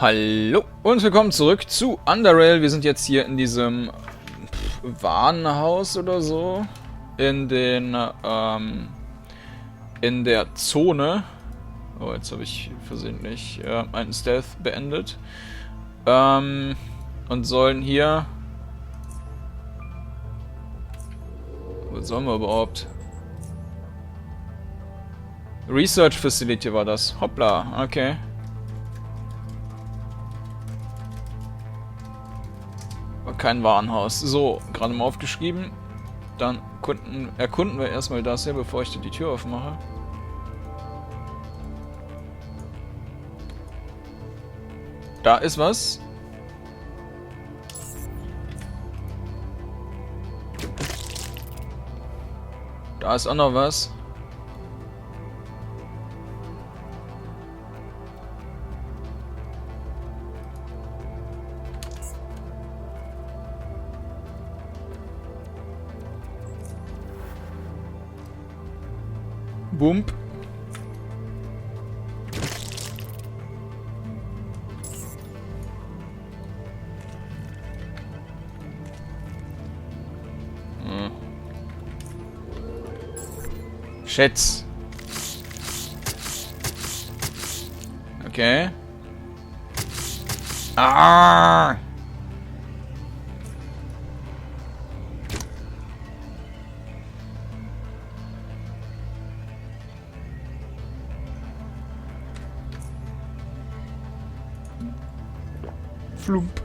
Hallo und willkommen zurück zu Underrail. Wir sind jetzt hier in diesem Warenhaus oder so. In der Zone. Oh, jetzt habe ich versehentlich einen Stealth beendet. Und sollen hier... Was sollen wir überhaupt? Research Facility war das. Hoppla, okay. Kein Warenhaus. So, gerade mal aufgeschrieben. Dann erkunden wir erstmal das hier, bevor ich die Tür aufmache. Da ist was. Da ist auch noch was. Bump. Schätz. Okay. Ah! Flump.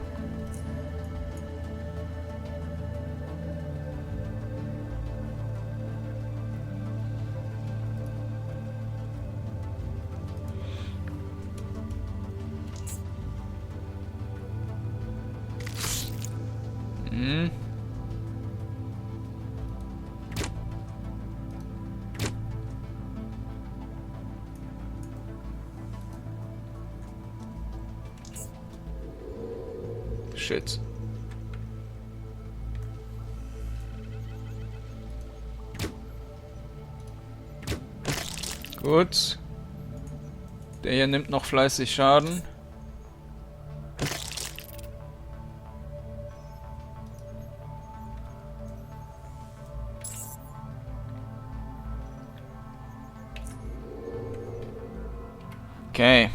Shit. Gut. Der hier nimmt noch fleißig Schaden. Okay.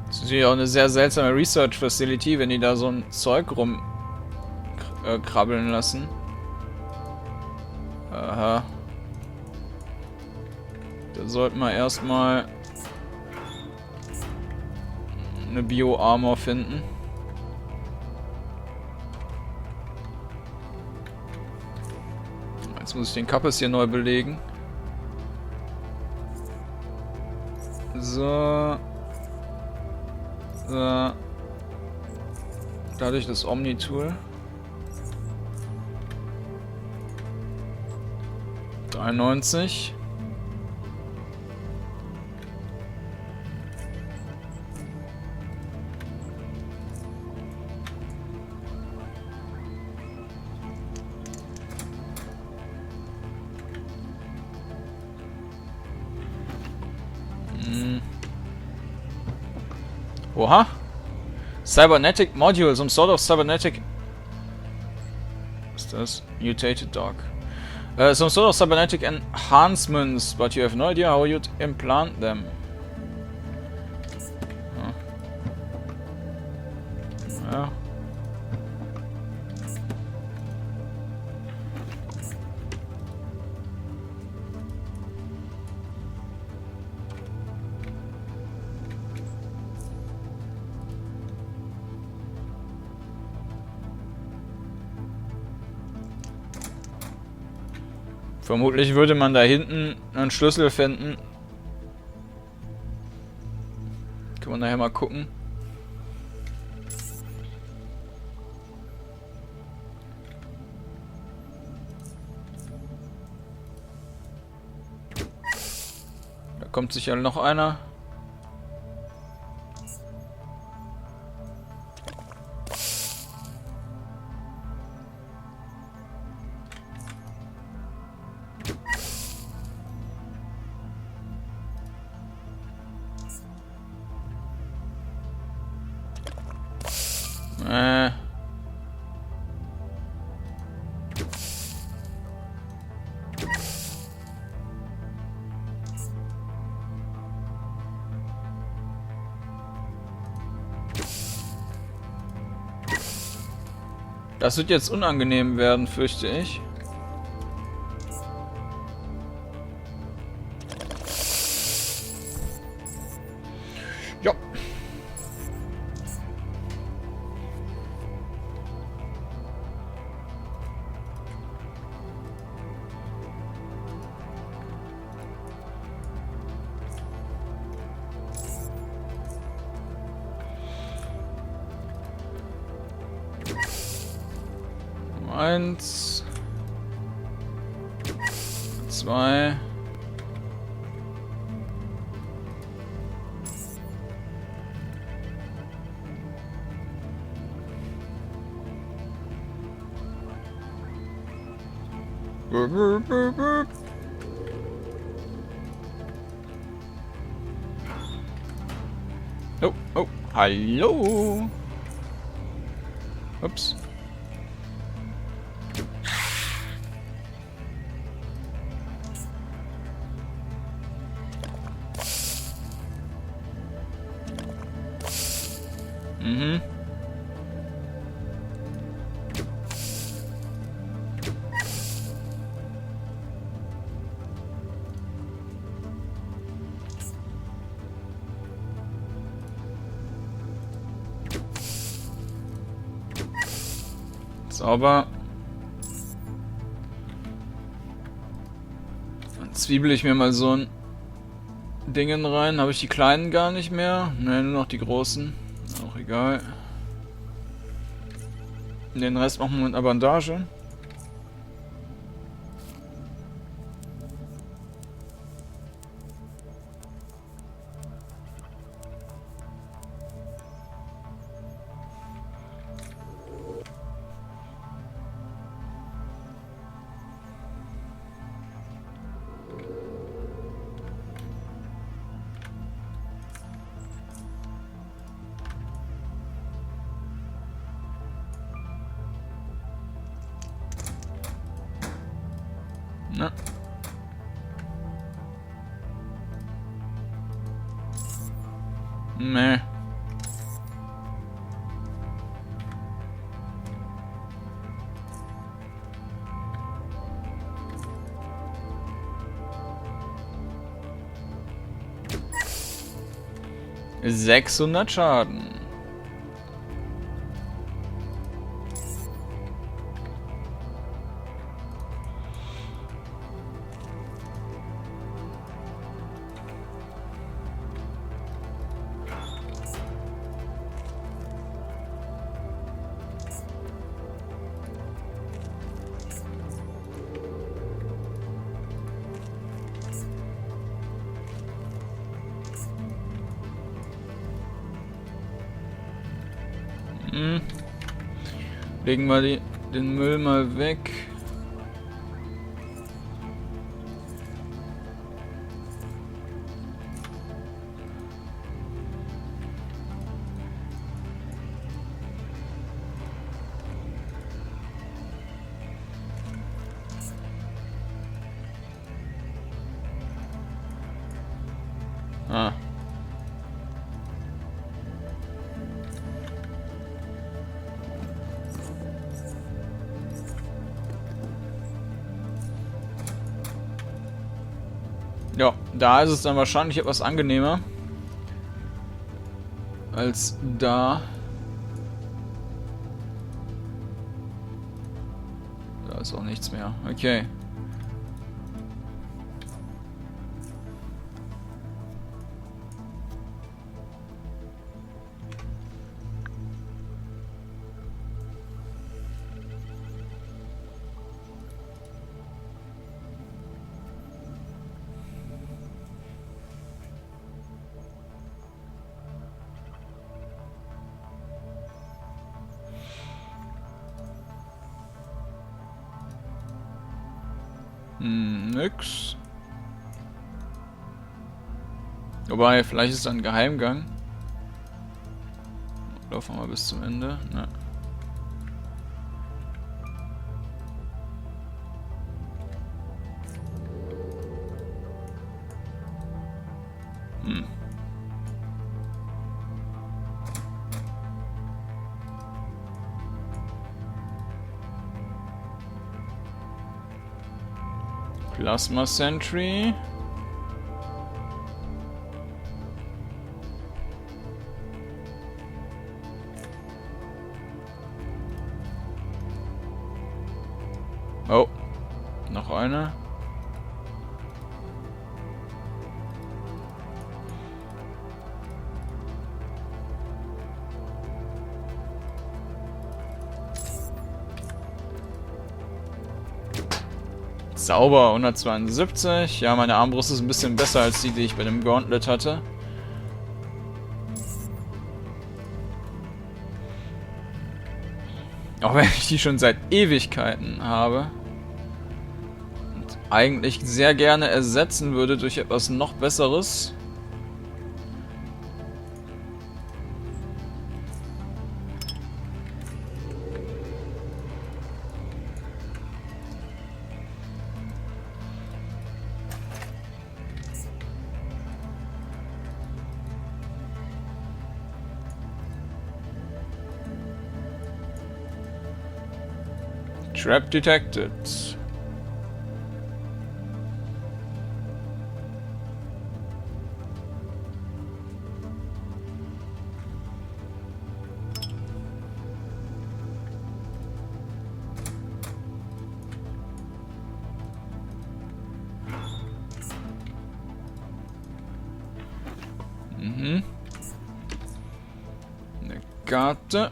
Das ist natürlich auch eine sehr seltsame Research Facility, wenn die da so ein Zeug krabbeln lassen. Aha. Da sollten wir erstmal eine Bio-Armor finden. Jetzt muss ich den Kappes hier neu belegen. So. Dadurch das Omni-Tool. 93. Oha. Cybernetic Module, some sort of cybernetic... Was ist das? Mutated Dog. Some sort of cybernetic enhancements, but you have no idea how you'd implant them. Ja. Vermutlich würde man da hinten einen Schlüssel finden. Können wir nachher mal gucken. kommt sicher noch einer. Das wird jetzt unangenehm werden, fürchte ich. Ja. Eins, zwei, oh, oh, hallo. Ups. Mhm. Sauber. Dann zwiebel ich mir mal so ein Dingen rein. Habe ich die kleinen gar nicht mehr? Ne, nur noch die großen. Auch egal. Den Rest machen wir mit einer Bandage. Na. Nee. $600 Schaden. Legen wir den Müll mal weg. Ah. Ja, da ist es dann wahrscheinlich etwas angenehmer als da. Da ist auch nichts mehr. Okay. Nix. Wobei, vielleicht ist da ein Geheimgang. Laufen wir mal bis zum Ende. Ne. Plasma Sentry. Oh, noch eine. Sauber, 172. Ja, meine Armbrust ist ein bisschen besser als die ich bei dem Gauntlet hatte. Auch wenn ich die schon seit Ewigkeiten habe. Und eigentlich sehr gerne ersetzen würde durch etwas noch Besseres. Trap detected. Eine Karte.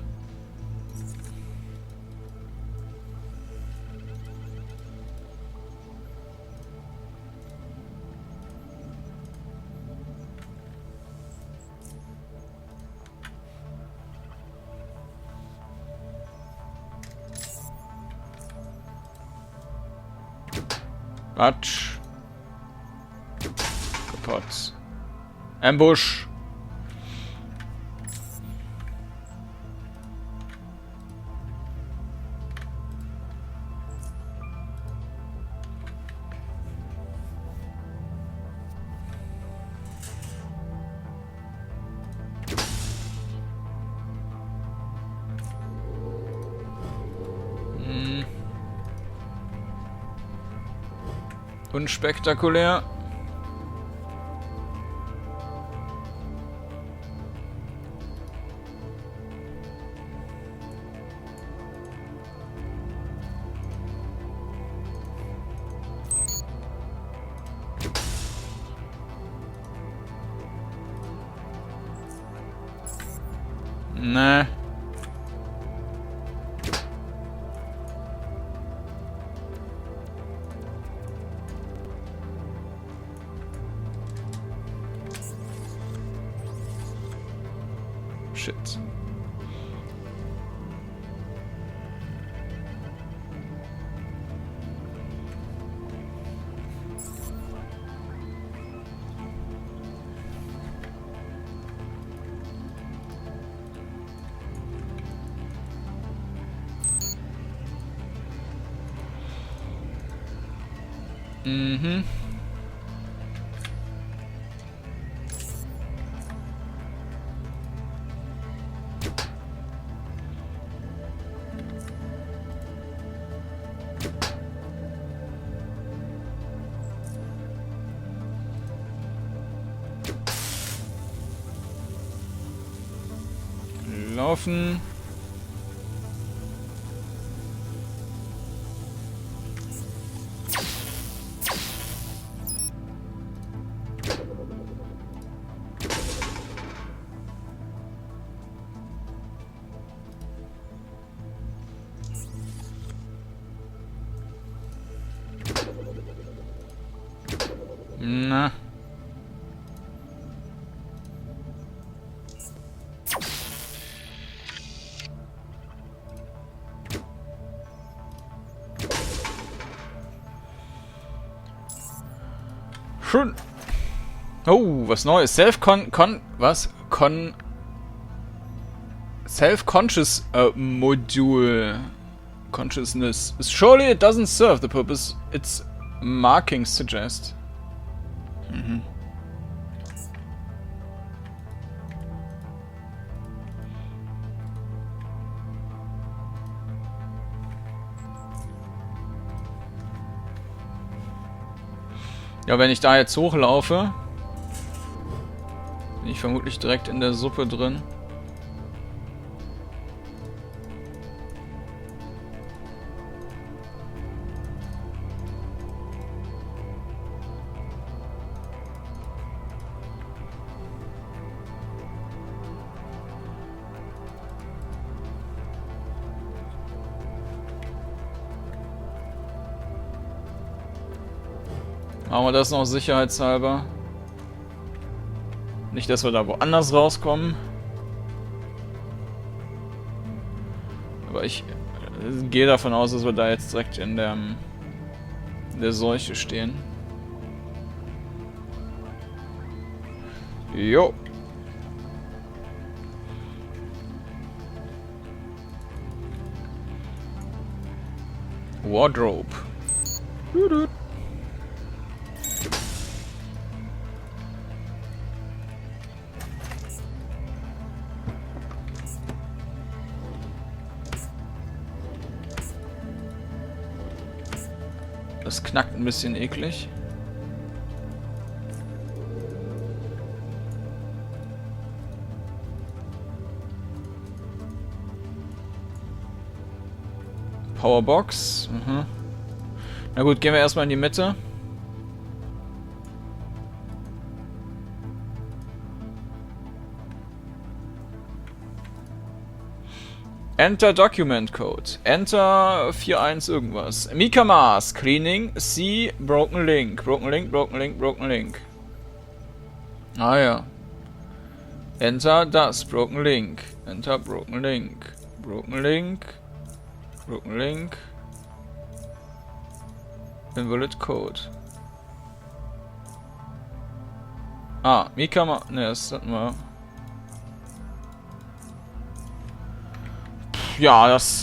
Quatsch. Kaputt. Ambush. Unspektakulär. Nee. Shit. Mhm. Laufen. Na. Schön. Oh, was Neues. Self-conscious Module. Consciousness. Surely it doesn't serve the purpose its markings suggest. Mhm. Ja, wenn ich da jetzt hochlaufe, bin ich vermutlich direkt in der Suppe drin. Machen wir das noch sicherheitshalber. Nicht, dass wir da woanders rauskommen. Aber ich gehe davon aus, dass wir da jetzt direkt in der Seuche stehen. Jo. Wardrobe. Das knackt ein bisschen eklig. Powerbox. Mhm. Na gut, gehen wir erstmal in die Mitte. Enter Document Code. Enter 41 irgendwas. Mika Mask. Cleaning. C. Broken Link. Broken Link, Broken Link, Broken Link. Ah ja. Enter das. Broken Link. Enter Broken Link. Broken Link. Broken Link. Invalid Code. Ah, Mika Mask. Ne, das hatten wir. Ja, das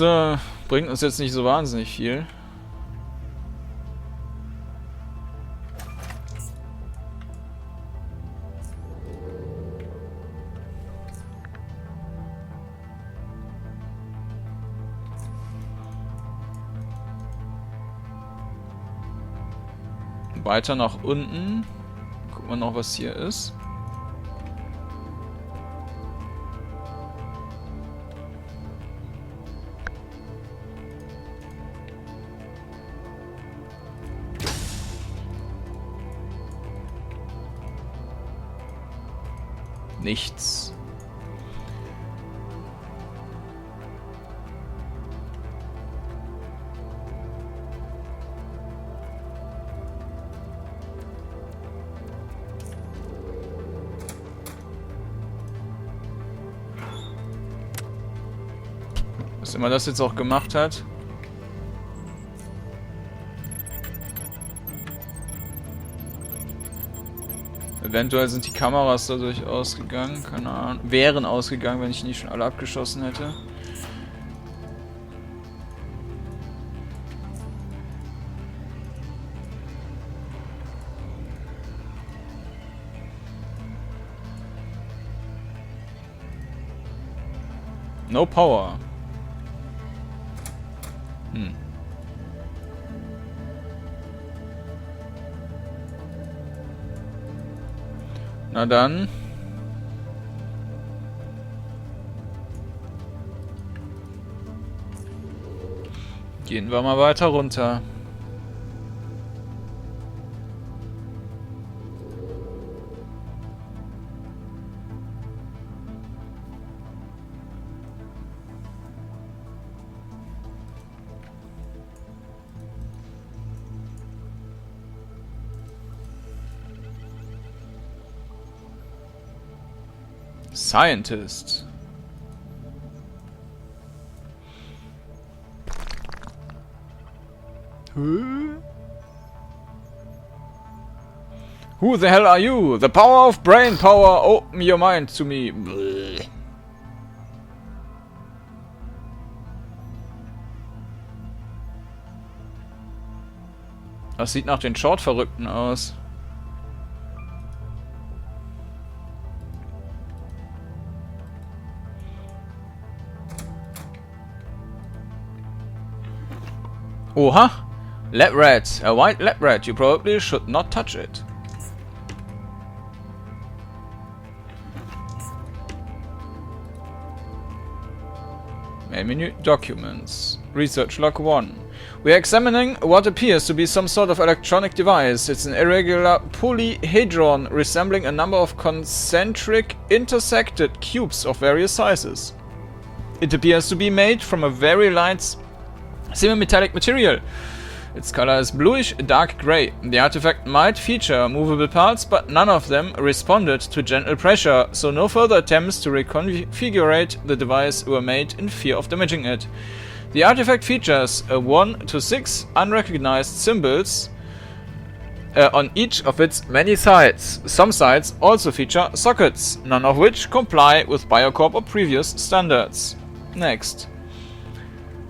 bringt uns jetzt nicht so wahnsinnig viel. Weiter nach unten. Gucken wir noch, was hier ist. Nichts. Was immer das jetzt auch gemacht hat. Eventuell sind die Kameras dadurch ausgegangen. Keine Ahnung. Wären ausgegangen, wenn ich nicht schon alle abgeschossen hätte. No power. Na dann. Gehen wir mal weiter runter. Scientist. Who the hell are you? The power of brain power. Open your mind to me. Bläh. Das sieht nach den Short-Verrückten aus. Oha! Lab rat. A white lab rat. You probably should not touch it. Main menu. Documents. Research log 1. We are examining what appears to be some sort of electronic device. It's an irregular polyhedron resembling a number of concentric intersected cubes of various sizes. It appears to be made from a very light semi-metallic material. Its color is bluish dark gray. The artifact might feature movable parts, but none of them responded to gentle pressure, so no further attempts to reconfigure the device were made in fear of damaging it. The artifact features 1 to 6 unrecognized symbols on each of its many sides. Some sides also feature sockets, none of which comply with Biocorp or previous standards. Next.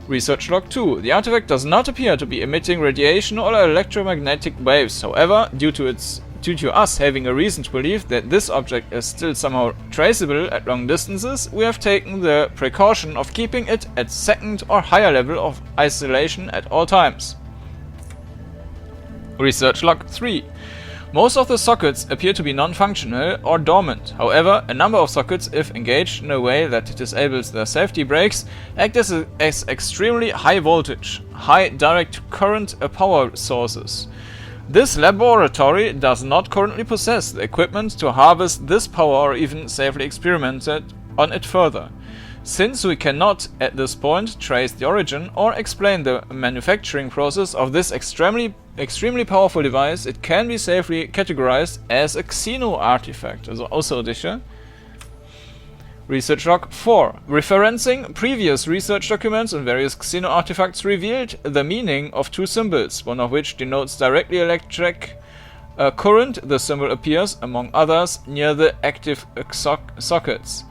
Research log 2. The artifact does not appear to be emitting radiation or electromagnetic waves. However, due to us having a reason to believe that this object is still somehow traceable at long distances, we have taken the precaution of keeping it at second or higher level of isolation at all times. Research log 3. Most of the sockets appear to be non-functional or dormant. However, a number of sockets, if engaged in a way that disables their safety brakes, act as extremely high voltage, high direct current power sources. This laboratory does not currently possess the equipment to harvest this power or even safely experiment on it further. Since we cannot, at this point, trace the origin or explain the manufacturing process of this extremely powerful device, it can be safely categorized as a Xeno artifact, also außerirdische. Research log 4. Referencing previous research documents on various Xeno artifacts revealed the meaning of two symbols, one of which denotes directly electric current. The symbol appears, among others, near the active sockets.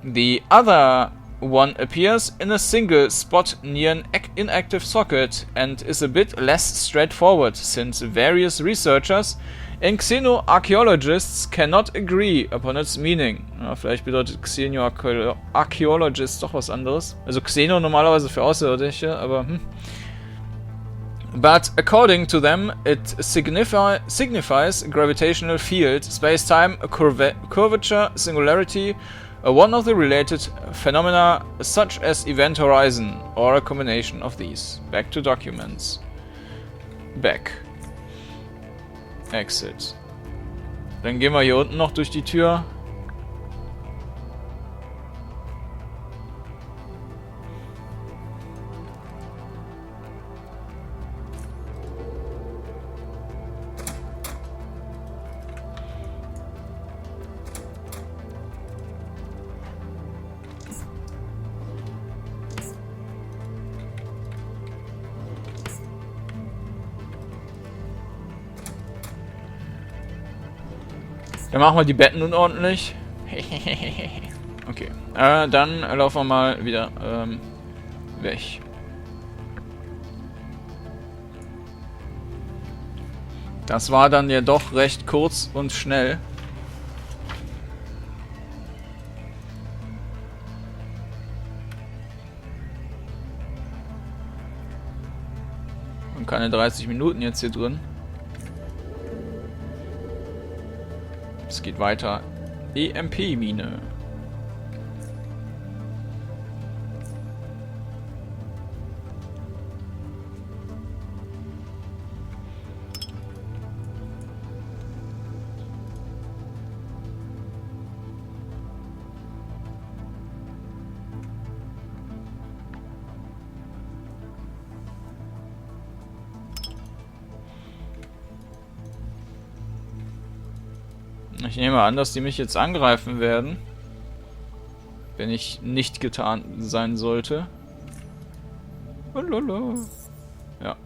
The other one appears in a single spot near an inactive socket and is a bit less straightforward, since various researchers and Xenoarchaeologists cannot agree upon its meaning. Ja, vielleicht bedeutet Xenoarchaeologist doch was anderes. Also Xeno normalerweise für Außerirdische, aber But according to them, it signifies gravitational field, space-time, curvature, singularity, one of the related phenomena such as event horizon, or a combination of these. Back to documents. Back. Exit. Dann gehen wir hier unten noch durch die Tür. Dann machen wir die Betten nun ordentlich. Okay. Dann laufen wir mal wieder weg. Das war dann ja doch recht kurz und schnell. Und keine 30 Minuten jetzt hier drin. Es geht weiter. EMP-Mine. Ich nehme an, dass die mich jetzt angreifen werden, wenn ich nicht getan sein sollte. Ja.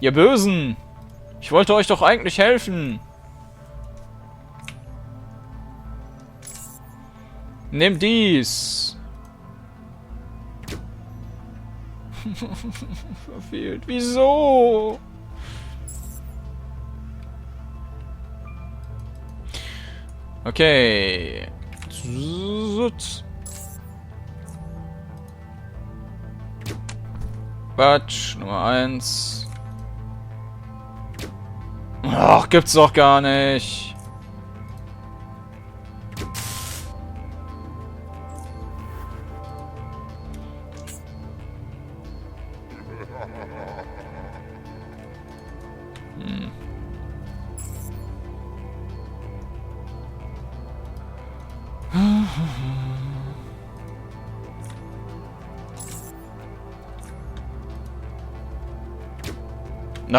Ihr Bösen! Ich wollte euch doch eigentlich helfen! Nehmt dies! Verfehlt. Wieso? Okay. Batsch, Nummer 1. Ach, gibt's doch gar nicht.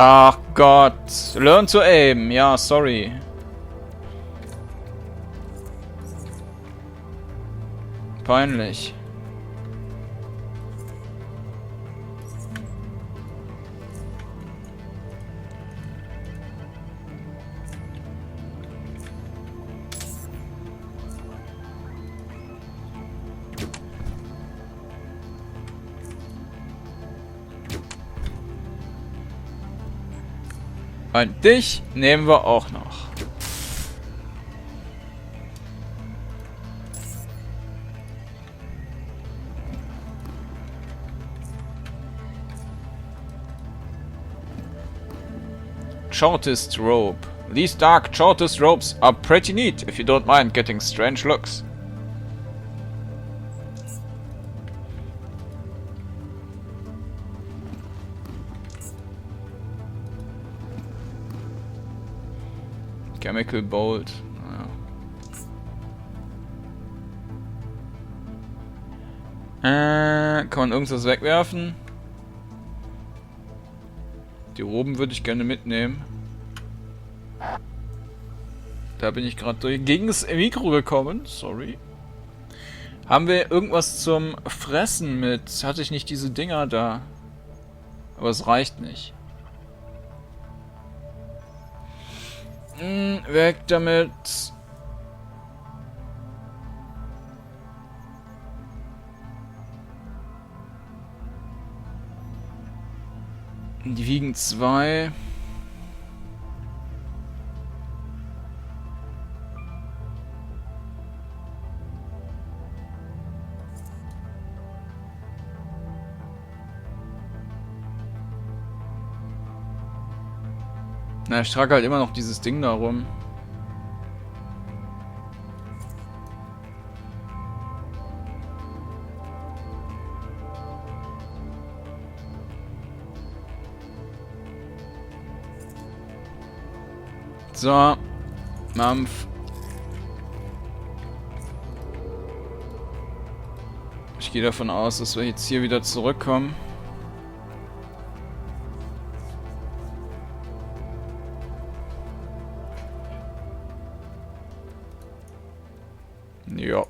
Ach Gott. Learn to aim. Ja, sorry. Peinlich. Und dich nehmen wir auch noch. Shortest rope. These dark shortest ropes are pretty neat if you don't mind getting strange looks. Chemical Bolt. Naja. Kann man irgendwas wegwerfen? Die Roben würde ich gerne mitnehmen. Da bin ich gerade gegen das Mikro gekommen. Sorry. Haben wir irgendwas zum Fressen mit? Hatte ich nicht diese Dinger da? Aber es reicht nicht. Weg damit. Die wiegen 2. Na, ich trage halt immer noch dieses Ding da rum. So. Mampf. Ich gehe davon aus, dass wir jetzt hier wieder zurückkommen. Ja.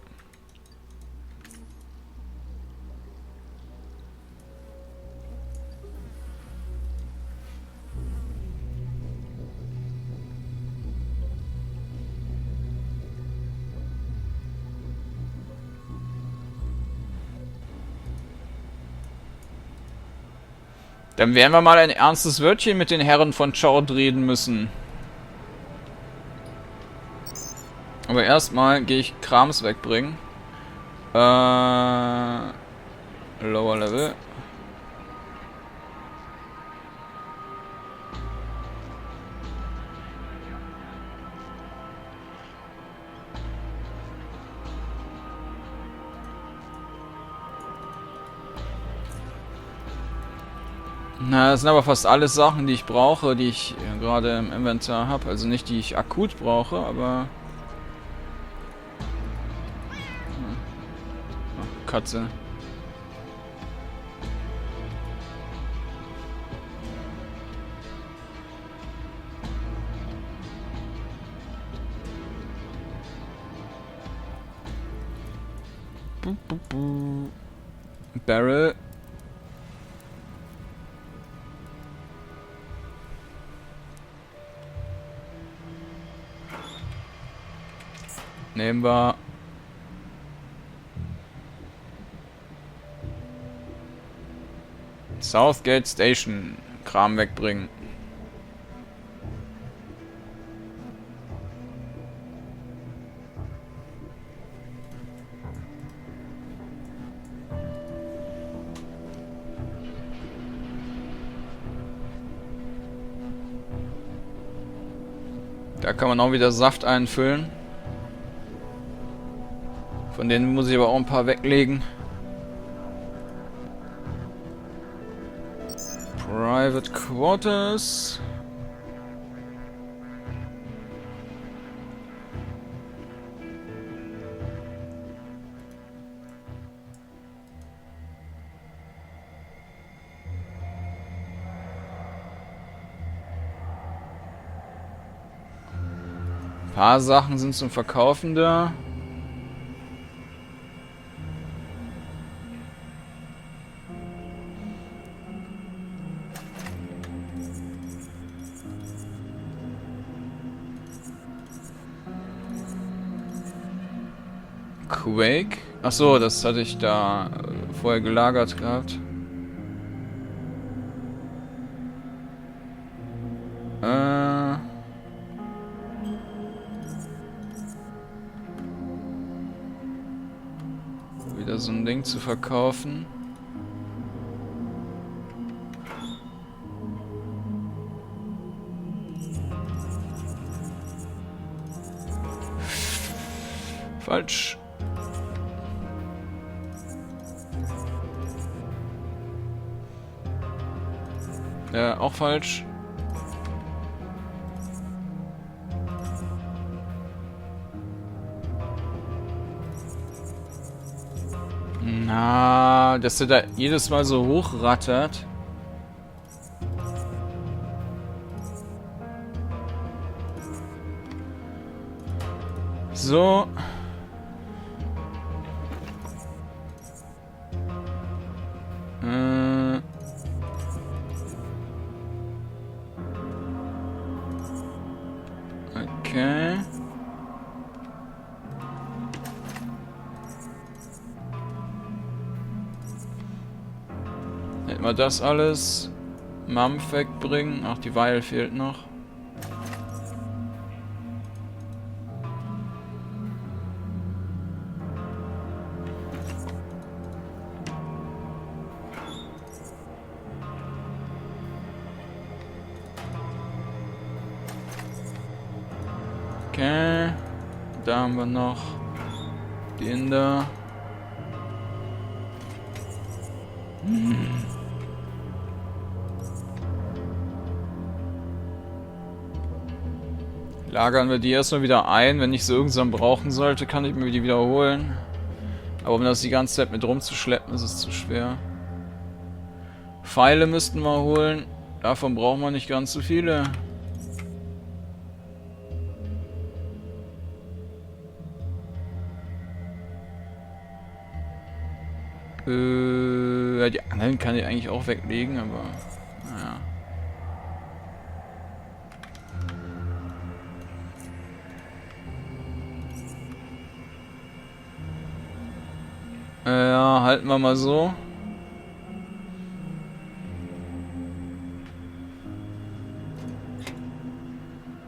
Dann werden wir mal ein ernstes Wörtchen mit den Herren von Chord reden müssen. Aber erstmal gehe ich Krams wegbringen. Lower Level. Na, das sind aber fast alles Sachen, die ich brauche, die ich gerade im Inventar habe. Also nicht, die ich akut brauche, aber... Katze. Nehmen wir. Southgate Station. Kram wegbringen. Da kann man auch wieder Saft einfüllen. Von denen muss ich aber auch ein paar weglegen. Private Quarters. Ein paar Sachen sind zum Verkaufen da. Quake? Achso, das hatte ich da vorher gelagert gehabt. Wieder so ein Ding zu verkaufen. Falsch. Auch falsch. Na, dass der da jedes Mal so hochrattert. So. Okay. Hätten wir das alles. Mampf wegbringen. Ach, die Weil fehlt noch. Okay, da haben wir noch den da. Lagern wir die erstmal wieder ein. Wenn ich sie irgendwann brauchen sollte, kann ich mir die wiederholen. Aber um das die ganze Zeit mit rumzuschleppen, ist es zu schwer. Pfeile müssten wir holen. Davon brauchen wir nicht ganz so viele. Ja, die Angeln kann ich eigentlich auch weglegen, aber naja. Ja, halten wir mal so.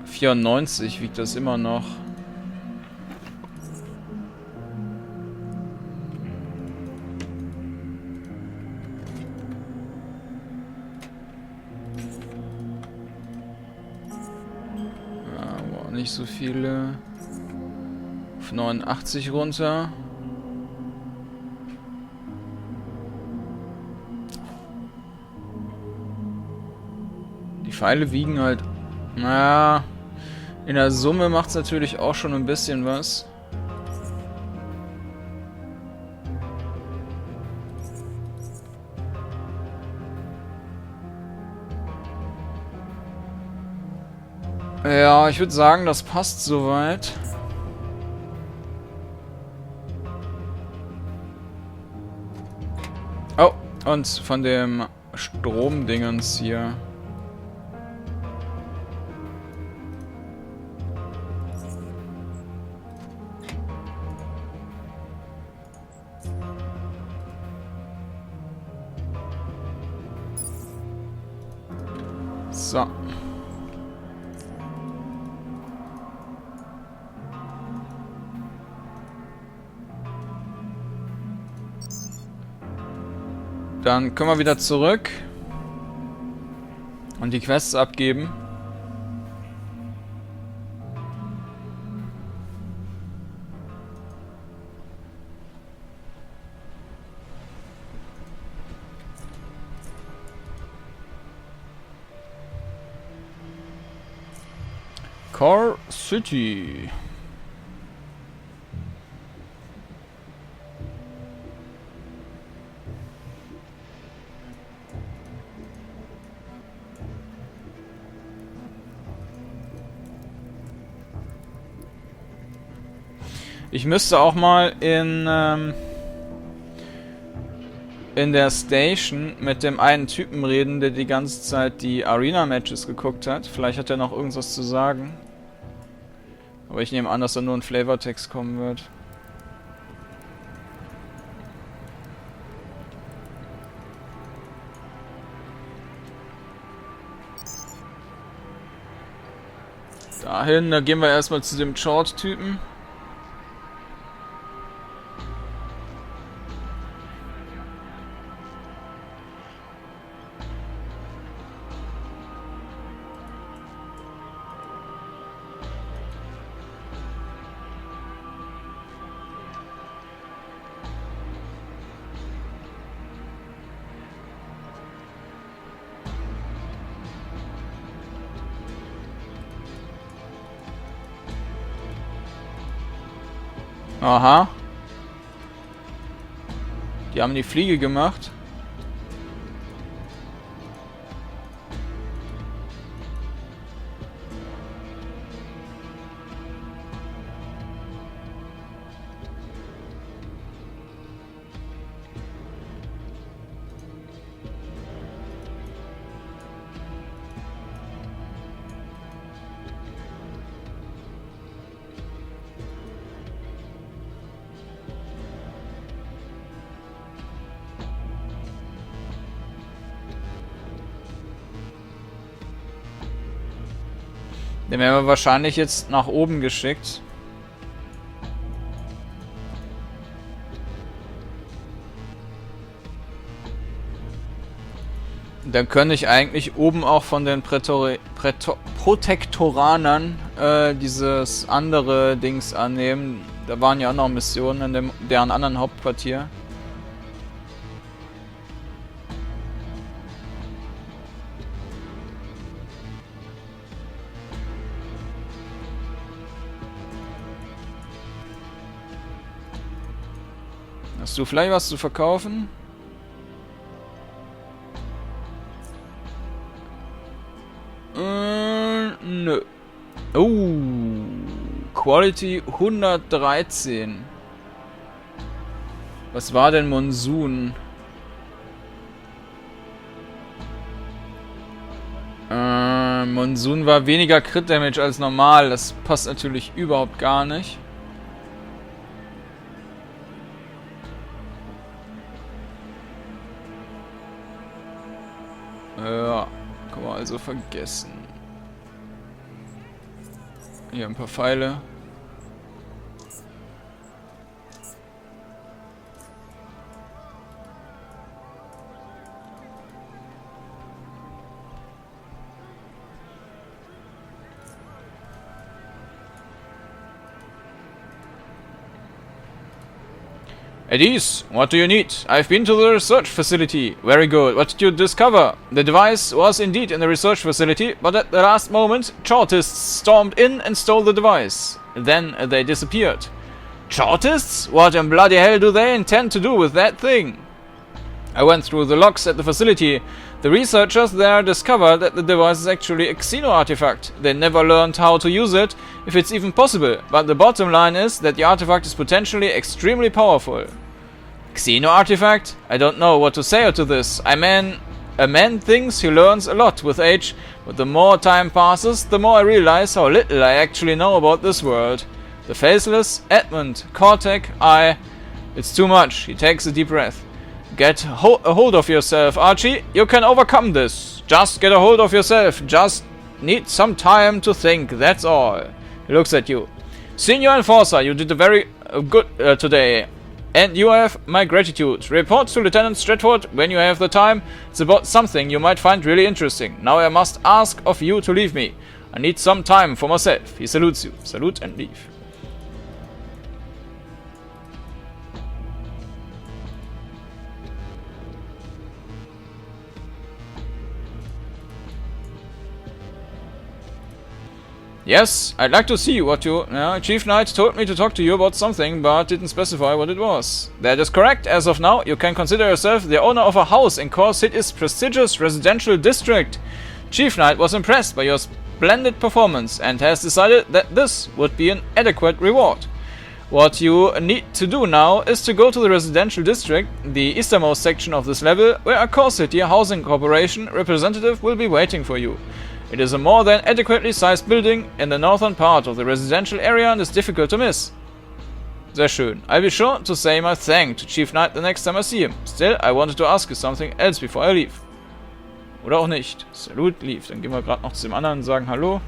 $94 wiegt das immer noch. Nicht so viele. Auf 89 runter. Die Pfeile wiegen halt. Naja. In der Summe macht es natürlich auch schon ein bisschen was. Ja, ich würde sagen, das passt soweit. Oh, und von dem Stromdingens hier. So. Dann können wir wieder zurück und die Quests abgeben. Core City. Ich müsste auch mal in der Station mit dem einen Typen reden, der die ganze Zeit die Arena-Matches geguckt hat. Vielleicht hat er noch irgendwas zu sagen. Aber ich nehme an, dass da nur ein Flavortext kommen wird. Dahin, da gehen wir erstmal zu dem Short-Typen. Aha. Die haben die Fliege gemacht. Den werden wir wahrscheinlich jetzt nach oben geschickt. Dann könnte ich eigentlich oben auch von den Protektoranern dieses andere Dings annehmen. Da waren ja auch noch Missionen in deren anderen Hauptquartier. Hast du vielleicht was zu verkaufen? Nö. Oh. Quality 113. Was war denn Monsun? Monsun war weniger Crit Damage als normal. Das passt natürlich überhaupt gar nicht. Ja, kann man also vergessen. Hier ein paar Pfeile. Eddies, what do you need? I've been to the research facility. Very good. What did you discover? The device was indeed in the research facility, but at the last moment, Chartists stormed in and stole the device. Then they disappeared. Chartists? What in bloody hell do they intend to do with that thing? I went through the logs at the facility. The researchers there discovered that the device is actually a Xeno artifact. They never learned how to use it, if it's even possible, but the bottom line is that the artifact is potentially extremely powerful. Xeno artifact? I don't know what to say to this. A man thinks he learns a lot with age, but the more time passes, the more I realize how little I actually know about this world. The Faceless, Edmund, Cortec, It's too much. He takes a deep breath. Get a hold of yourself, Archie. You can overcome this. Just get a hold of yourself. Just need some time to think, that's all. He looks at you. Senior Enforcer, you did very good today. And you have my gratitude. Report to Lieutenant Stratford when you have the time. It's about something you might find really interesting. Now I must ask of you to leave me. I need some time for myself. He salutes you. Salute and leave. Yes, I'd like to see what you... Chief Knight told me to talk to you about something, but didn't specify what it was. That is correct. As of now, you can consider yourself the owner of a house in Core City's prestigious residential district. Chief Knight was impressed by your splendid performance and has decided that this would be an adequate reward. What you need to do now is to go to the residential district, the easternmost section of this level, where a Core City Housing Corporation representative will be waiting for you. It is a more than adequately sized building in the northern part of the residential area and is difficult to miss. Sehr schön. I'll be sure to say my thanks to Chief Knight the next time I see him. Still, I wanted to ask you something else before I leave. Oder auch nicht. Salut, leave. Dann gehen wir gerade noch zu dem anderen und sagen Hallo.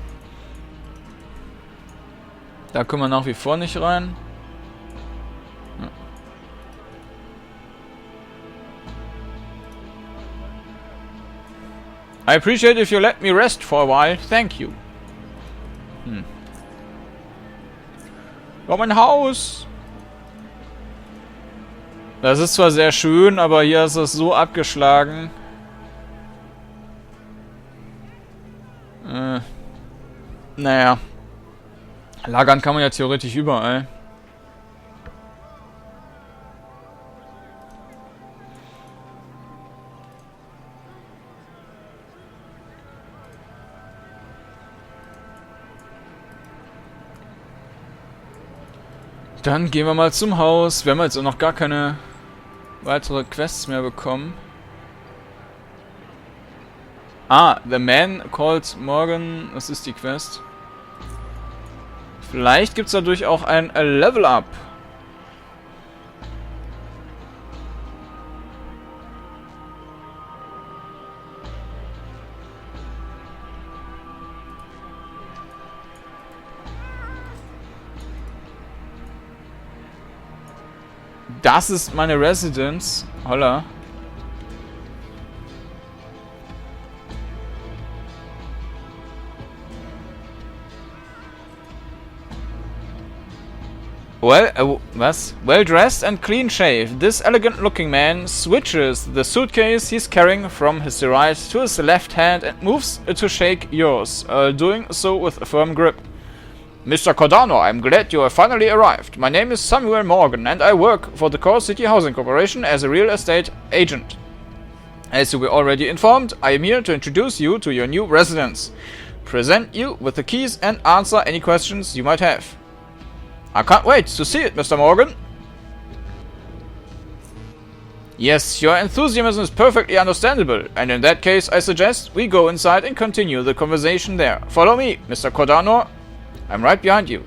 Da können wir nach wie vor nicht rein. I appreciate if you let me rest for a while. Thank you. Oh, mein Haus. Das ist zwar sehr schön, aber hier ist es so abgeschlagen. Naja. Lagern kann man ja theoretisch überall. Dann gehen wir mal zum Haus. Wir haben jetzt auch noch gar keine weitere Quests mehr bekommen. Ah, The Man Called Morgan. Das ist die Quest. Vielleicht gibt es dadurch auch ein Level Up. Das ist meine Residence. Holla. Was? Well dressed and clean shaved, this elegant looking man switches the suitcase he's carrying from his right to his left hand and moves to shake yours, doing so with a firm grip. Mr. Kordanor, I'm glad you have finally arrived. My name is Samuel Morgan and I work for the Core City Housing Corporation as a real estate agent. As you were already informed, I am here to introduce you to your new residence, present you with the keys and answer any questions you might have. I can't wait to see it, Mr. Morgan. Yes, your enthusiasm is perfectly understandable, and in that case I suggest we go inside and continue the conversation there. Follow me, Mr. Kordanor. I'm right behind you.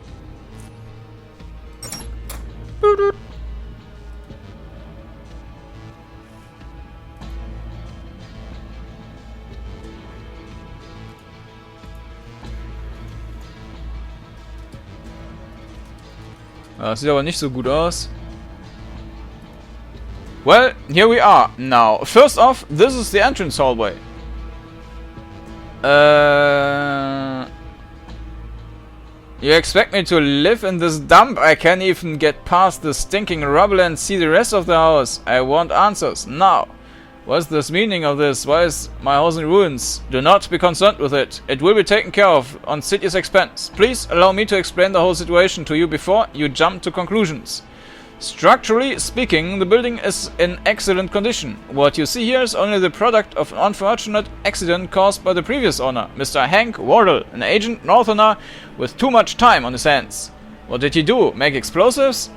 Das sieht aber nicht so gut aus. Well, here we are. Now, first off, this is the entrance hallway. You expect me to live in this dump? I can't even get past the stinking rubble and see the rest of the house. I want answers, now. What's the meaning of this? Why is my house in ruins? Do not be concerned with it. It will be taken care of on city's expense. Please allow me to explain the whole situation to you before you jump to conclusions. Structurally speaking, the building is in excellent condition. What you see here is only the product of an unfortunate accident caused by the previous owner, Mr. Hank Wardle, an agent northerner with too much time on his hands. What did he do? Make explosives?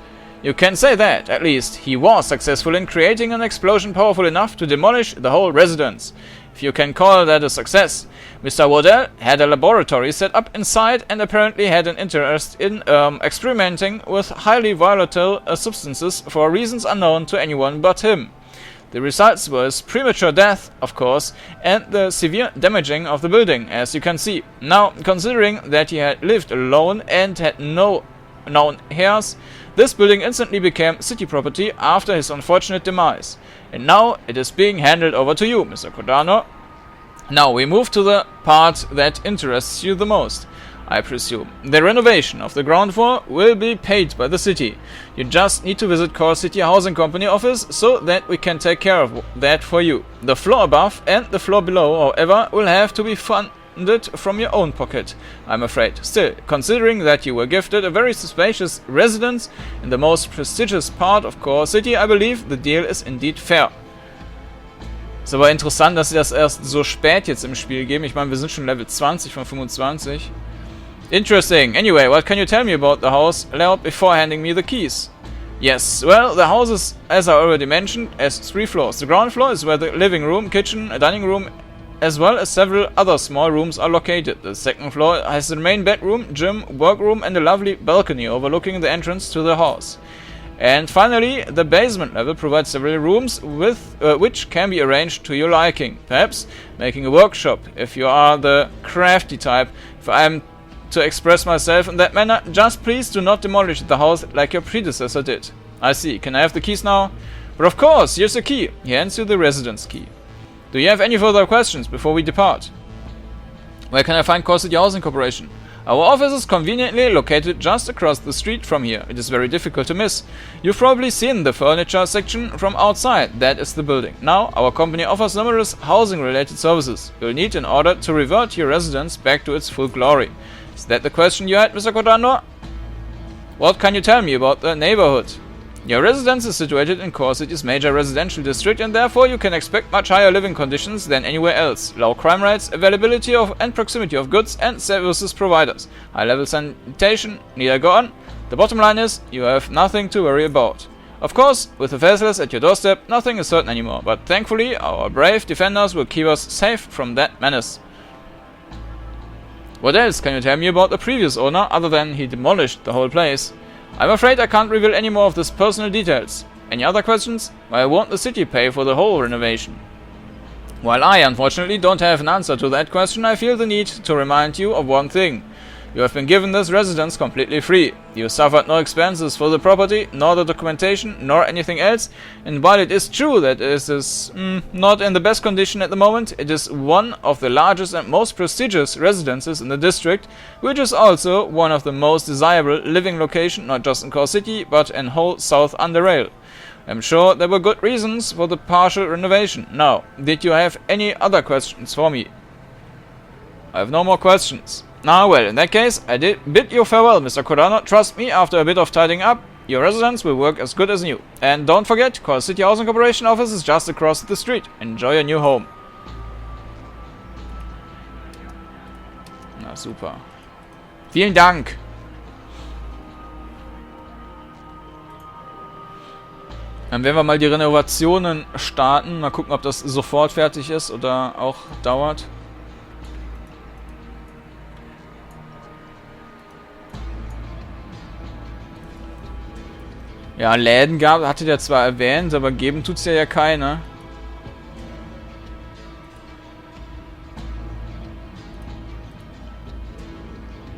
You can say that, at least. He was successful in creating an explosion powerful enough to demolish the whole residence. If you can call that a success. Mr. Wardell had a laboratory set up inside and apparently had an interest in experimenting with highly volatile substances for reasons unknown to anyone but him. The results was premature death, of course, and the severe damaging of the building, as you can see. Now, considering that he had lived alone and had no known heirs, this building instantly became city property after his unfortunate demise. And now it is being handed over to you, Mr. Kordanor. Now we move to the part that interests you the most, I presume. The renovation of the ground floor will be paid by the city. You just need to visit Core City Housing Company office so that we can take care of that for you. The floor above and the floor below, however, will have to be funded from your own pocket, I'm afraid. Still, considering that you were gifted a very spacious residence in the most prestigious part of Core City, I believe the deal is indeed fair. Ist aber interessant, dass sie das erst so spät jetzt im Spiel geben. Ich meine, wir sind schon Level 20 von 25. Interesting. Anyway, what can you tell me about the house layout before handing me the keys? Yes, well, the house is, as I already mentioned, has 3 floors. The ground floor is where the living room, kitchen, a dining room, as well as several other small rooms are located. The second floor has the main bedroom, gym, workroom, and a lovely balcony overlooking the entrance to the house. And finally, the basement level provides several rooms with which can be arranged to your liking. Perhaps making a workshop if you are the crafty type. If I am to express myself in that manner, just please do not demolish the house like your predecessor did. I see. Can I have the keys now? But of course, here's the key. He hands you the residence key. Do you have any further questions before we depart? Where can I find Core City Housing Corporation? Our office is conveniently located just across the street from here. It is very difficult to miss. You've probably seen the furniture section from outside. That is the building. Now, our company offers numerous housing-related services you'll need in order to revert your residence back to its full glory. Is that the question you had, Mr. Kordanor? What can you tell me about the neighborhood? Your residence is situated in Core City's major residential district, and therefore you can expect much higher living conditions than anywhere else. Low crime rates, availability of and proximity of goods and services providers. High-level sanitation, need I go on? The bottom line is, you have nothing to worry about. Of course, with the faceless at your doorstep, nothing is certain anymore, but thankfully our brave defenders will keep us safe from that menace. What else can you tell me about the previous owner, other than he demolished the whole place? I'm afraid I can't reveal any more of these personal details. Any other questions? Why won't the city pay for the whole renovation? While I, unfortunately, don't have an answer to that question, I feel the need to remind you of one thing. You have been given this residence completely free. You suffered no expenses for the property, nor the documentation, nor anything else, and while it is true that it is not in the best condition at the moment, it is one of the largest and most prestigious residences in the district, which is also one of the most desirable living locations, not just in Core City, but in whole South Underrail. I'm sure there were good reasons for the partial renovation. Now, did you have any other questions for me? I have no more questions. Ah, well, in that case, I did bid you farewell, Mr. Kordanor. Trust me, after a bit of tidying up, your residence will work as good as new. And don't forget, Core City Housing Corporation office is just across the street. Enjoy your new home. Na, super. Vielen Dank. Dann werden wir mal die Renovationen starten. Mal gucken, ob das sofort fertig ist oder auch dauert. Ja, Läden hatte der zwar erwähnt, aber geben tut's ja keiner.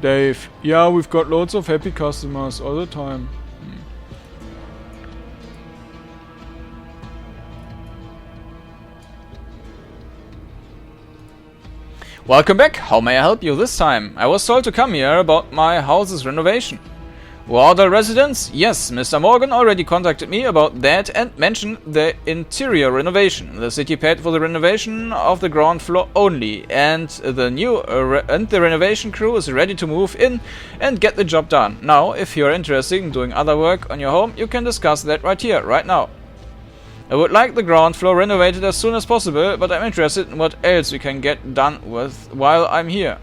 Dave, yeah, we've got loads of happy customers all the time. Welcome back. How may I help you this time? I was told to come here about my house's renovation. Water residence? Yes, Mr. Morgan already contacted me about that and mentioned the interior renovation. The city paid for the renovation of the ground floor only, and the renovation crew is ready to move in and get the job done. Now, if you're interested in doing other work on your home, you can discuss that right here, right now. I would like the ground floor renovated as soon as possible, but I'm interested in what else we can get done with while I'm here.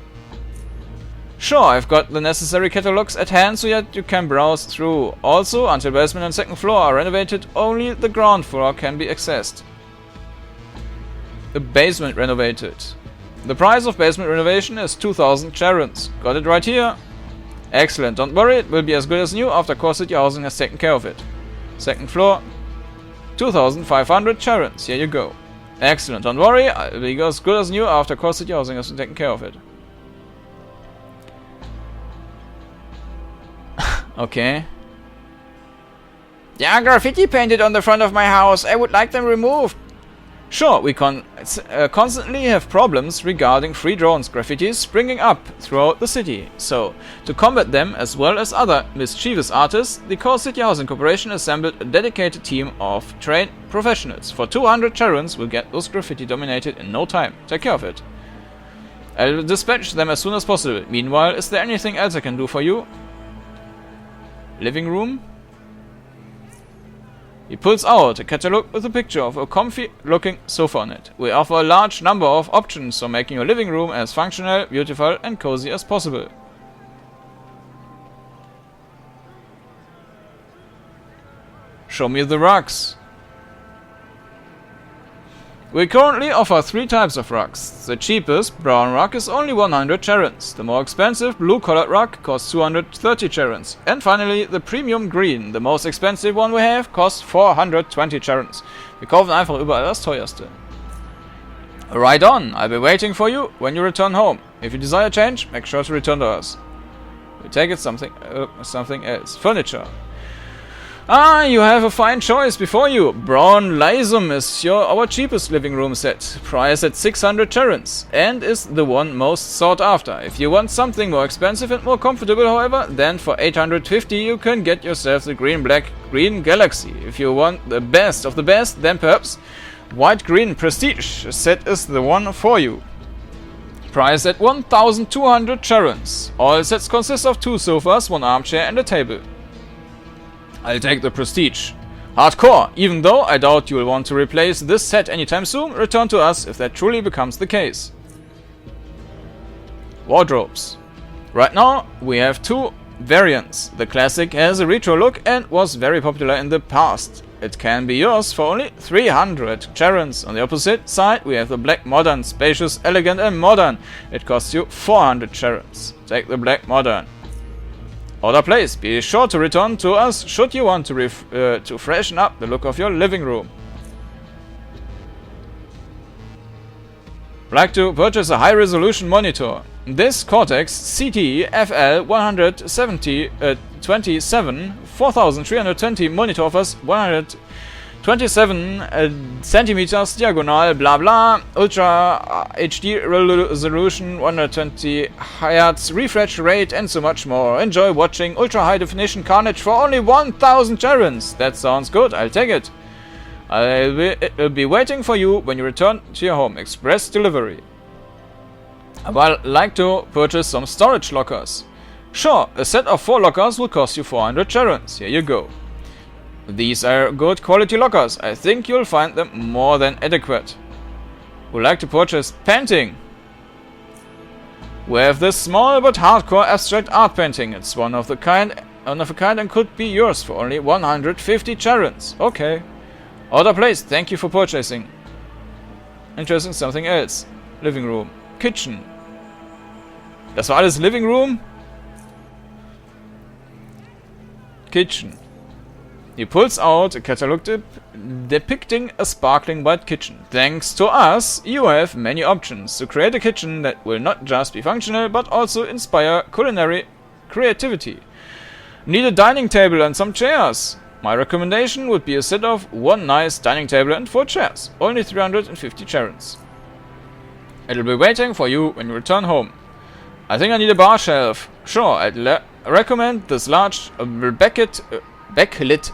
Sure, I've got the necessary catalogs at hand so that you can browse through. Also, until basement and second floor are renovated, only the ground floor can be accessed. The basement renovated. The price of basement renovation is 2,000 charons. Got it right here. Excellent, don't worry, it will be as good as new after Core City Housing has taken care of it. Second floor. 2,500 charons. Here you go. Excellent. Don't worry, I'll be as good as new after Core City Housing has taken care of it. Okay. There are graffiti painted on the front of my house. I would like them removed. Sure, we constantly have problems regarding free drones graffitis springing up throughout the city. So, to combat them as well as other mischievous artists, the Core City Housing Corporation assembled a dedicated team of trained professionals. For 200 charons, we'll get those graffiti dominated in no time. Take care of it. I'll dispatch them as soon as possible. Meanwhile, is there anything else I can do for you? Living room? He pulls out a catalog with a picture of a comfy-looking sofa on it. We offer a large number of options for making your living room as functional, beautiful and cozy as possible. Show me the rugs. We currently offer 3 types of rugs. The cheapest, brown rug, is only 100 charons. The more expensive, blue-colored rug, costs 230 charons. And finally, the premium green, the most expensive one we have, costs 420 charons. Wir kaufen einfach überall das teuerste. Right on, I'll be waiting for you when you return home. If you desire change, make sure to return to us. We take it something else. Furniture. Ah, you have a fine choice before you. Brown Lysum is our cheapest living room set, priced at 600 charons, and is the one most sought after. If you want something more expensive and more comfortable, however, then for 850 you can get yourself the Green Galaxy. If you want the best of the best, then perhaps White Green Prestige set is the one for you. Priced at 1,200 charons. All sets consist of 2 sofas, 1 armchair and a table. I'll take the Prestige. Hardcore! Even though I doubt you will want to replace this set anytime soon, return to us if that truly becomes the case. Wardrobes. Right now, we have 2 variants. The Classic has a retro look and was very popular in the past. It can be yours for only 300 charons. On the opposite side, we have the Black Modern, spacious, elegant and modern. It costs you 400 charons. Take the Black Modern. Order placed. Be sure to return to us should you want to freshen up the look of your living room. Like to purchase a high-resolution monitor. This Cortex CT FL 127 4320 monitor offers 127 centimeters diagonal, blah blah, Ultra HD resolution, 120 Hz refresh rate, and so much more. Enjoy watching ultra high definition carnage for only 1,000 charons. That sounds good. I'll take it. I'll be waiting for you when you return to your home. Express delivery. I would like to purchase some storage lockers. Sure, a set of 4 lockers will cost you 400 charons. Here you go. These are good quality lockers. I think you'll find them more than adequate. Would like to purchase painting. We have this small but hardcore abstract art painting. It's one of a kind and could be yours for only 150 charons. Okay. Order placed. Thank you for purchasing. Interesting, something else. Living room. Kitchen. Das war alles Living Room? Kitchen. He pulls out a catalog depicting a sparkling white kitchen. Thanks to us, you have many options to create a kitchen that will not just be functional, but also inspire culinary creativity. Need a dining table and some chairs? My recommendation would be a set of 1 nice dining table and 4 chairs. Only 350 charons. It'll be waiting for you when you return home. I think I need a bar shelf. Sure, I'd recommend this large backlit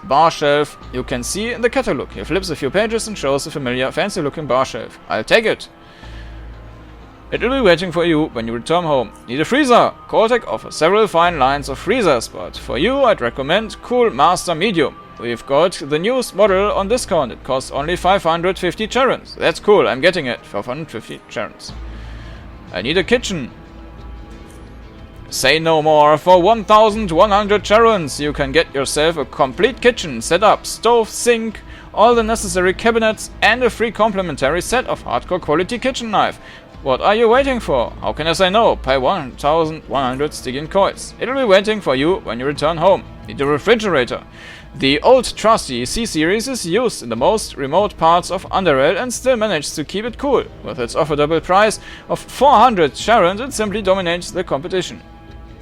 bar shelf you can see in the catalog. He flips a few pages and shows a familiar, fancy-looking bar shelf. I'll take it. It will be waiting for you when you return home. Need a freezer? Cortec offers several fine lines of freezers, but for you I'd recommend Cool Master Medium. We've got the newest model on discount. It costs only 550 charons. That's cool, I'm getting it. 550 charons. I need a kitchen. Say no more. For 1,100 charons, you can get yourself a complete kitchen, set up, stove, sink, all the necessary cabinets, and a free complimentary set of hardcore quality kitchen knife. What are you waiting for? How can I say no? Pay 1,100 Stygian coins. It'll be waiting for you when you return home. Need a refrigerator. The old trusty C-Series is used in the most remote parts of Underrail and still managed to keep it cool. With its affordable price of 400 Charons, it simply dominates the competition.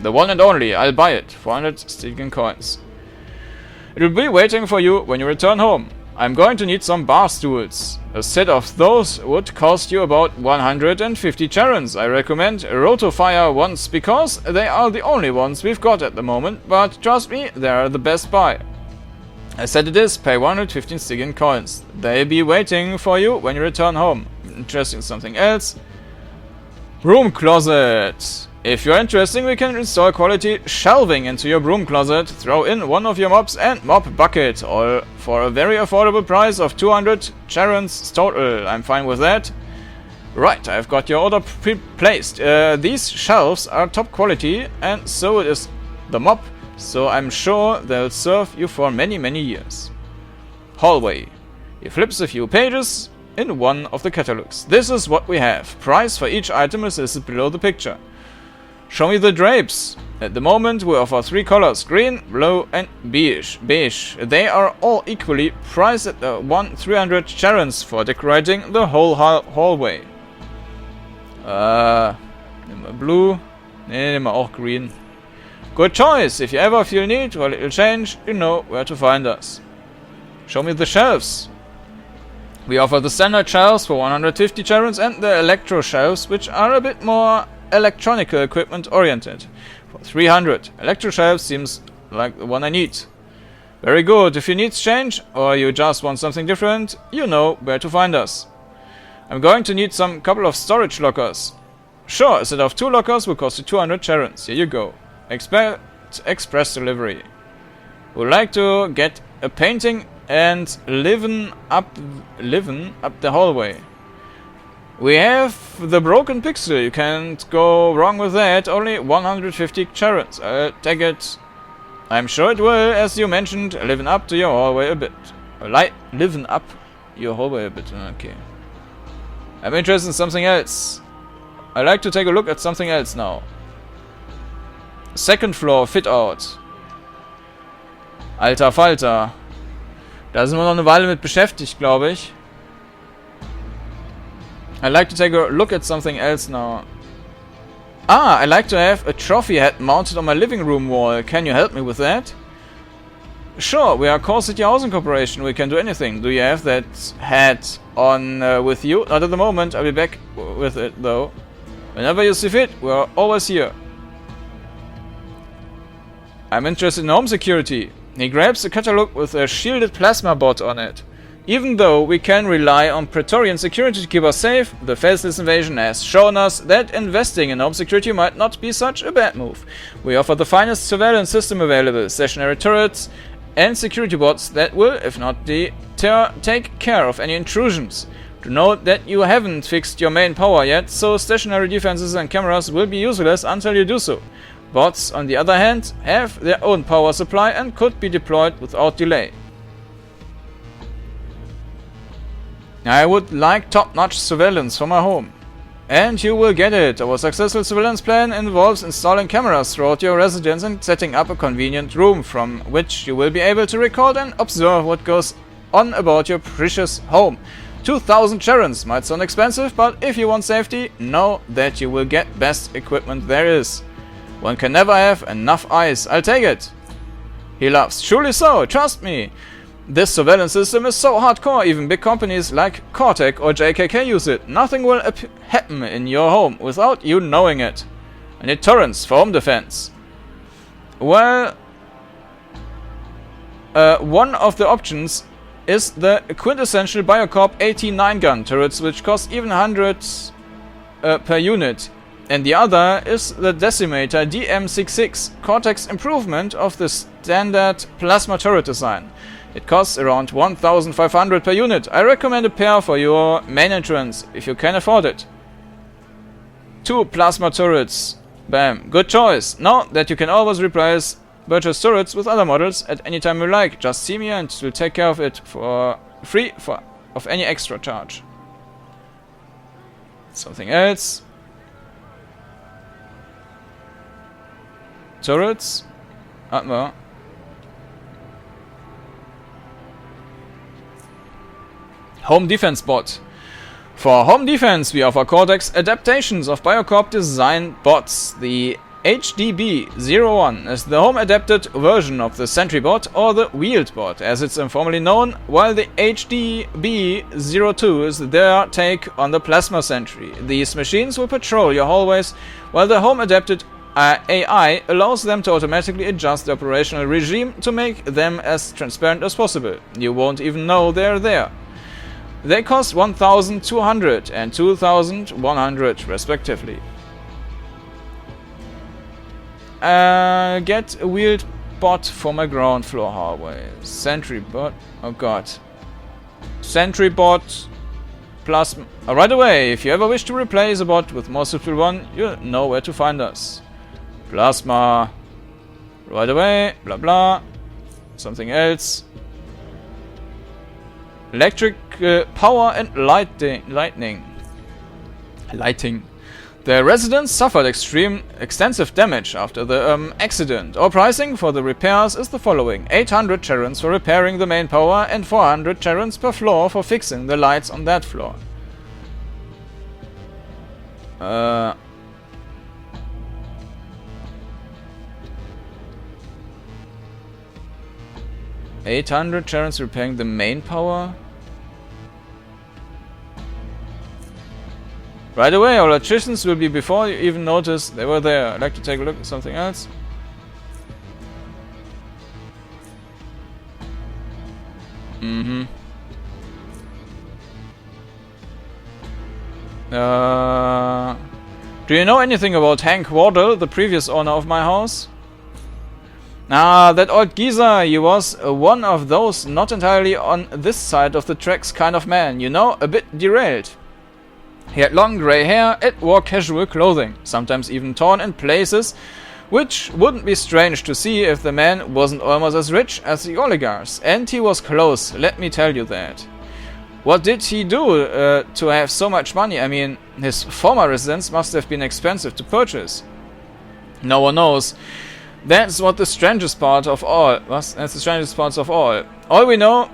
The one and only, I'll buy it, 400 Stygian coins. It will be waiting for you when you return home. I'm going to need some bar stools. A set of those would cost you about 150 Charons. I recommend Rotofire ones because they are the only ones we've got at the moment, but trust me, they are the best buy. I said it is, pay 115 Stygian coins. They'll be waiting for you when you return home. Interested in something else? Broom closet. If you're interested, we can install quality shelving into your broom closet, throw in one of your mops and mop bucket, all for a very affordable price of 200 Charons total. I'm fine with that. Right, I've got your order placed. These shelves are top quality, and so is the mop, so I'm sure they'll serve you for many, many years. Hallway. He flips a few pages in one of the catalogs. This is what we have. Price for each item is listed below the picture. Show me the drapes. At the moment we offer 3 colors, green, blue and beige. They are all equally priced at 300 Charons for decorating the whole hallway. Nehmen wir blue. Ne, nehmen wir auch green. Good choice. If you ever feel need for a little change, you know where to find us. Show me the shelves. We offer the standard shelves for 150 Charons and the electro shelves, which are a bit more electronical equipment oriented. For 300. Electro shelves seems like the one I need. Very good. If you need change or you just want something different, you know where to find us. I'm going to need some couple of storage lockers. Sure, a set of 2 lockers will cost you 200 Charons. Here you go. Expect express delivery. Would like to get a painting and liven up the hallway. We have the broken pixel. You can't go wrong with that. Only 150 Charons. I'll take it. I'm sure it will, as you mentioned, liven up to your hallway a bit. Liven up your hallway a bit. Okay. I'm interested in something else. I'd like to take a look at something else now. Second floor fit out. Alter Falter. Da sind wir noch eine Weile mit beschäftigt, glaube ich. I'd like to take a look at something else now. I'd like to have a trophy hat mounted on my living room wall. Can you help me with that? Sure, we are Core City Housing Corporation. We can do anything. Do you have that hat on with you? Not at the moment. I'll be back with it though. Whenever you see fit, we are always here. I'm interested in home security. He grabs a catalog with a shielded plasma bot on it. Even though we can rely on Praetorian security to keep us safe, the faceless invasion has shown us that investing in home security might not be such a bad move. We offer the finest surveillance system available, stationary turrets and security bots that will, if not deter, take care of any intrusions. To note that you haven't fixed your main power yet, so stationary defenses and cameras will be useless until you do so. Bots, on the other hand, have their own power supply and could be deployed without delay. I would like top-notch surveillance for my home. And you will get it. Our successful surveillance plan involves installing cameras throughout your residence and setting up a convenient room from which you will be able to record and observe what goes on about your precious home. 2,000 Charons might sound expensive, but if you want safety, know that you will get best equipment there is. One can never have enough eyes. I'll take it. He laughs. Truly so, trust me. This surveillance system is so hardcore, even big companies like Cortec or JKK use it. Nothing will happen in your home without you knowing it. I need turrets for home defense. Well, one of the options is the quintessential Biocorp 89 gun turrets, which cost even hundreds per unit. And the other is the Decimator DM66, Cortec's improvement of the standard plasma turret design. It costs around 1,500 per unit. I recommend a pair for your main entrance, if you can afford it. 2 plasma turrets. Bam. Good choice. Now that you can always replace purchased turrets with other models at any time you like. Just see me and we'll take care of it for free of any extra charge. Something else. Turrets. Hatten wir. Home Defense Bot. For home defense, we offer Cortex adaptations of Biocorp designed bots. The HDB-01 is the home-adapted version of the Sentry Bot, or the Wheeled Bot, as it's informally known, while the HDB-02 is their take on the Plasma Sentry. These machines will patrol your hallways, while the home-adapted AI allows them to automatically adjust the operational regime to make them as transparent as possible. You won't even know they're there. They cost 1,200 and 2,100 respectively. Get a wheeled bot for my ground floor hallway. Sentry bot. Oh god. Sentry bot plus. Right away, if you ever wish to replace a bot with more suitable one, you know where to find us. Plasma. Right away. Blah blah. Something else. Electric power and lighting. The residents suffered extensive damage after the accident. Our pricing for the repairs is the following: 800 charons for repairing the main power and 400 charons per floor for fixing the lights on that floor. 800 charons repairing the main power. Right away, our electricians will be before you even notice they were there. I'd like to take a look at something else. Do you know anything about Hank Wardle, the previous owner of my house? Ah, that old geezer. He was one of those not entirely on this side of the tracks kind of man, you know, a bit derailed. He had long grey hair and wore casual clothing, sometimes even torn in places, which wouldn't be strange to see if the man wasn't almost as rich as the oligarchs. And he was close, let me tell you that. What did he do to have so much money? I mean, his former residence must have been expensive to purchase. No one knows. That's what the strangest part of all. That's the strangest part of all. All we know,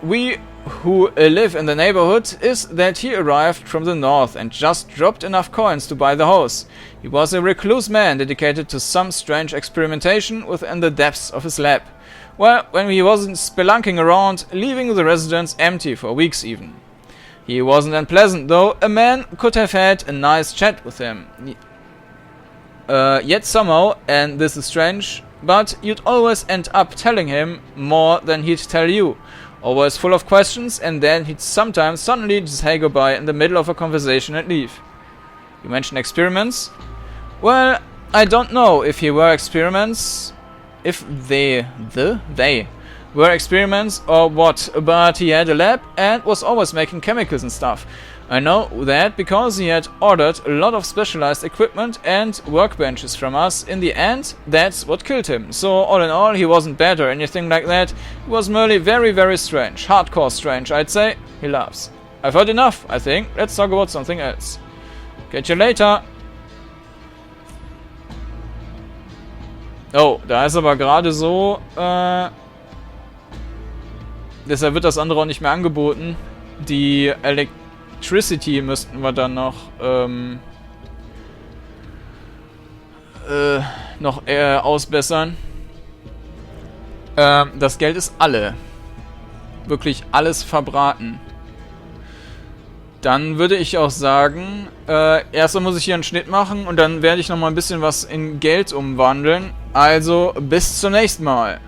we who live in the neighborhood, is that he arrived from the north and just dropped enough coins to buy the house. He was a recluse man dedicated to some strange experimentation within the depths of his lab. Well, when he wasn't spelunking around, leaving the residence empty for weeks even. He wasn't unpleasant though. A man could have had a nice chat with him. Yet somehow, and this is strange, but you'd always end up telling him more than he'd tell you. Always full of questions, and then he'd sometimes suddenly just say goodbye in the middle of a conversation and leave. You mentioned experiments? Well, I don't know if he were experiments, if they were experiments or what, but he had a lab and was always making chemicals and stuff. I know that because he had ordered a lot of specialized equipment and workbenches from us. In the end, that's what killed him. So all in all, he wasn't bad or anything like that. He was merely very, very strange. Hardcore strange, I'd say. He laughs. I've heard enough, I think. Let's talk about something else. Catch you later. Oh, da ist aber gerade so, deshalb wird das andere auch nicht mehr angeboten. Die Electricity müssten wir dann noch ausbessern. Das Geld ist alle. Wirklich alles verbraten. Dann würde ich auch sagen, erstmal muss ich hier einen Schnitt machen und dann werde ich nochmal ein bisschen was in Geld umwandeln. Also bis zum nächsten Mal.